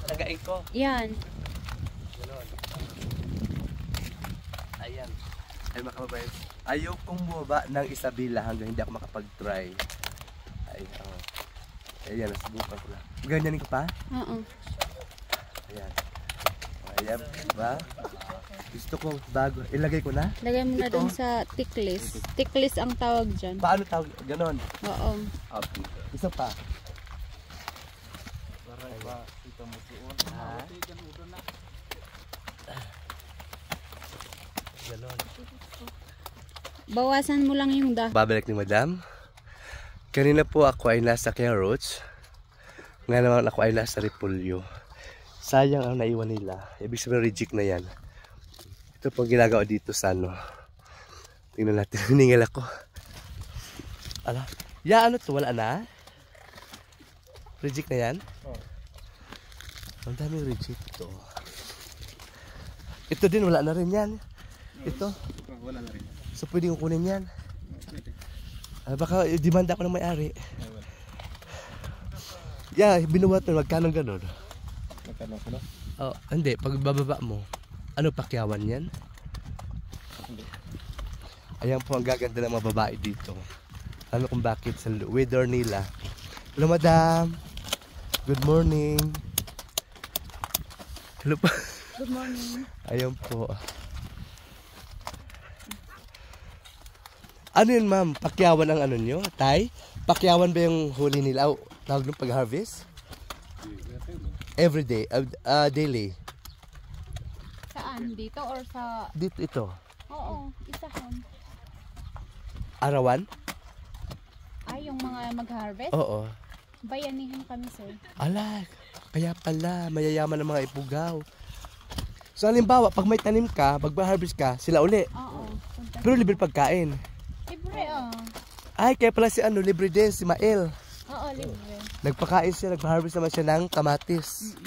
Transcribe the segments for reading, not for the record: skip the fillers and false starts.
Tagain ko. Yan. Ganon. Ayan. Ay mga kababayan, ayaw kong bumaba ng Isabela hanggang hindi ako makapag-try. Ay, ayan, nasubukan ko lang. Ganyanin ko pa? Oo. Ayan. Ayan, ba? Gusto ko bago. Ilagay ko na? Lagay mo na Ito. dun sa ticklis. Ticklis ang tawag dyan. Paano tawag? Ganon. Oo. Okay. Isa pa. Ha? Ganon. Bawasan mo lang yung dahon. Babalik ni Madam. Kanina po ako ay nasa carrots. Ngayon naman ako ay nasa repolyo. Sayang ang naiwan nila. Ibig sabihin reject na yan. Ito po ang ginagawa dito sa ano. Tingnan natin. Hiningal ako. Ala. Ya, ano to? Wala na? Reject na yan? Oo. Ang daming reject ito. Ito din, wala na rin yan. Ito. Wala na rin. So pwede kong kunin yan. Baka demanda ko ng may-ari. Yeah, binuhat na. Magkano ganon? Magkano ko na? Oh, hindi. Pag bababa mo, ano pakyawan yan? Hindi. Ayan po ang gaganda ng mga babae dito. Alam kung bakit sa weather nila. Hello, Madam. Good morning. Hello po. Good morning. Ayan po. Ano yun, ma'am? Pakyawan ang ano nyo? Tay? Pakyawan ba yung huli nila? Tawag nung pag-harvest? Every day? Daily? Saan? Dito or sa... Dito ito? Oo, isahan. Arawan? Ay, yung mga mag-harvest? Oo. Bayanihan kami, sir. Ala, kaya pala, mayayaman ng mga ipugaw. So, halimbawa, pag may tanim ka, mag-harvest ka, sila uli. Oo. Pero libre pagkain. Libre, Ay, kaya pala si ano, libre din, si Mael. Oo, libre. Nagpakain siya, nag-harvest naman siya ng kamatis.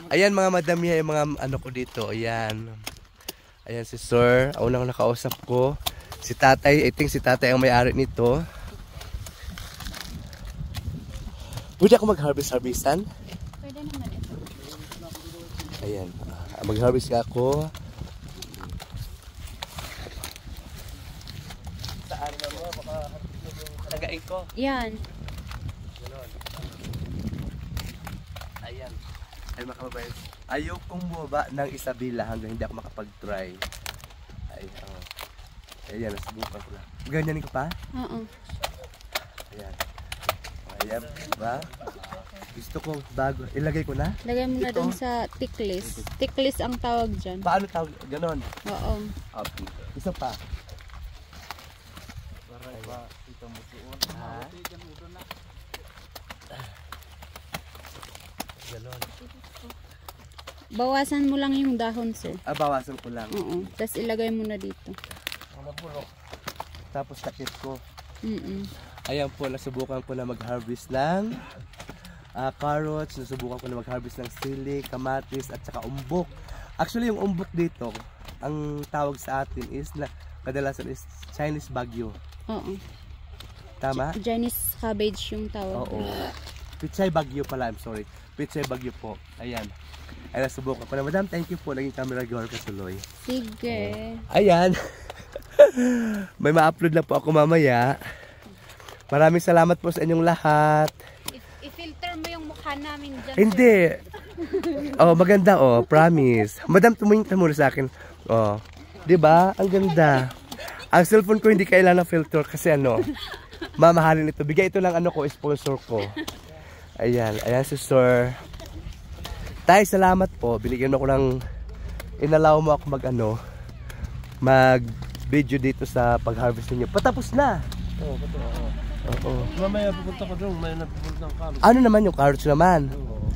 Ayan mga madamiya, yung mga ano ko dito, ayan. Ayan si Sir, ang unang nakausap ko. Si Tatay, I think si Tatay ang may-ari nito. Pwede ako mag-harvest-harvestan? Pwede naman ito. Ayan, mag-harvest ka ako. Saan na mo, baka tagain ko. Yan. Ayan. Ay mga kababayan, ayaw kong bumaba ng Isabela hanggang hindi ako makapag-try. Ay, ayan, nasubukan ko lang. Ganyanin ko pa? Oo. Ayan. Ayan, ba? Gusto ko bago. Ilagay ko na? Lagay mo na Ito. dun sa ticklis. Ticklis ang tawag dyan. Paano tawag? Ganon. Oo. Okay. Isa pa. Ha? Ganon. Bawasan mo lang yung dahon, sir. Bawasan ko lang. Oo. Tapos ilagay mo na dito. Tapos takip ko. Ayan po, nasubukan ko na mag-harvest ng carrots, nasubukan ko na mag-harvest ng sili, kamatis, at saka umbok. Actually, yung umbok dito, ang tawag sa atin is, kadalasan is Chinese bagyo. Oo. Tama? Chinese cabbage yung tawag. Oo. Pichay bagyo pala, I'm sorry. Pichay bagyo po. Ayan. Ay, nasubukan ko na. Madam, thank you po. Naging camera girl ka tuloy. Sige. Ayan. May ma-upload na po ako mamaya. Maraming salamat po sa inyong lahat. I-filter mo yung mukha namin dyan. Hindi. Oh, maganda oh, promise. Madam, tumingin ka muna sa akin. Oh. 'Di ba? Ang ganda. Ang cellphone ko hindi kailangan ng filter kasi ano, mamahalin ito. Bigay ito lang ano ko, sponsor ko. Ayan, ayan si Sir. Tay, salamat po. Binigyan mo ako ng inalaw mo ako mag-video dito sa pag-harvest niyo. Patapos na. Oo, patapos. Oo. Mamaya pupunta ko doon, may napupunta ng carrots. Ano naman yung carrots naman? Oo.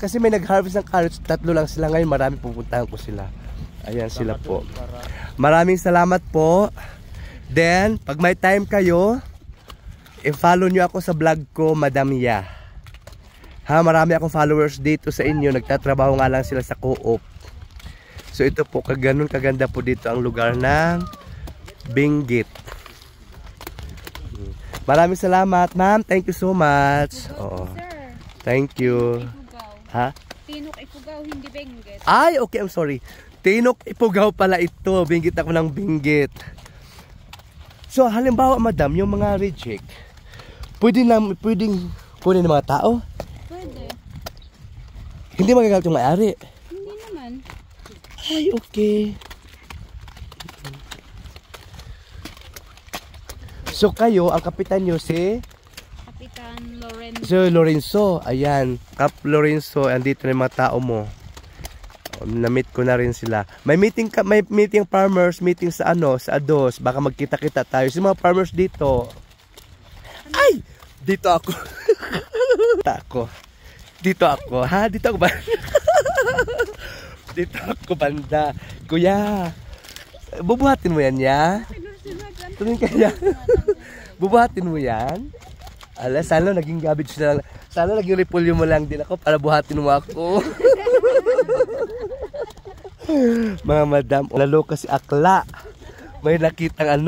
Kasi may nag-harvest ng carrots, 3 lang sila ngayon, marami pupuntahan ko sila. Ayan sila po. Maraming salamat po. Then, pag may time kayo, i-follow nyo ako sa vlog ko, Madam Ya. Ha, marami akong followers dito sa inyo, nagtatrabaho nga lang sila sa co-op. So ito po, ganun kaganda po dito ang lugar ng Benguet. Maraming salamat, ma'am. Thank you so much. Oo. Thank you. Ha? Tinok Ifugao, hindi Benguet. Ay, okay, I'm sorry. Tinok Ifugao pala ito. Binggit ako ng binggit. So, halimbawa, madam, yung mga reject, pwedeng kunin ng mga tao? Pwede. Hindi magagamit yung may-ari? Hindi naman. Ay, okay. So, kayo, ang kapitan nyo si? Kapitan Lorenzo. Sir Lorenzo. Ayan, Kap Lorenzo. Andito na yung mga tao mo. Na-meet ko na rin sila. May meeting farmers, meeting sa sa Ados. Baka magkita-kita tayo. Si mga farmers dito. Ay! Dito ako. Dito ako. Ha? Dito ako ba? Dito ako banda. Kuya, bubuhatin mo yan, ya? Tumingin kaya. Bubuhatin mo yan? Ala, sana naging garbage na lang. Sana naging repolyo mo lang din ako para buhatin mo ako. Mga madam, lalo kasi akla. May nakitang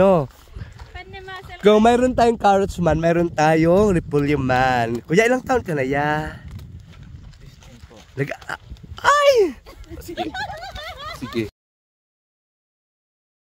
Kung mayroon tayong carrots man, mayroon tayong repolyo man. Kuya, ilang taon ka na, ya? Ay! Sige. Sige.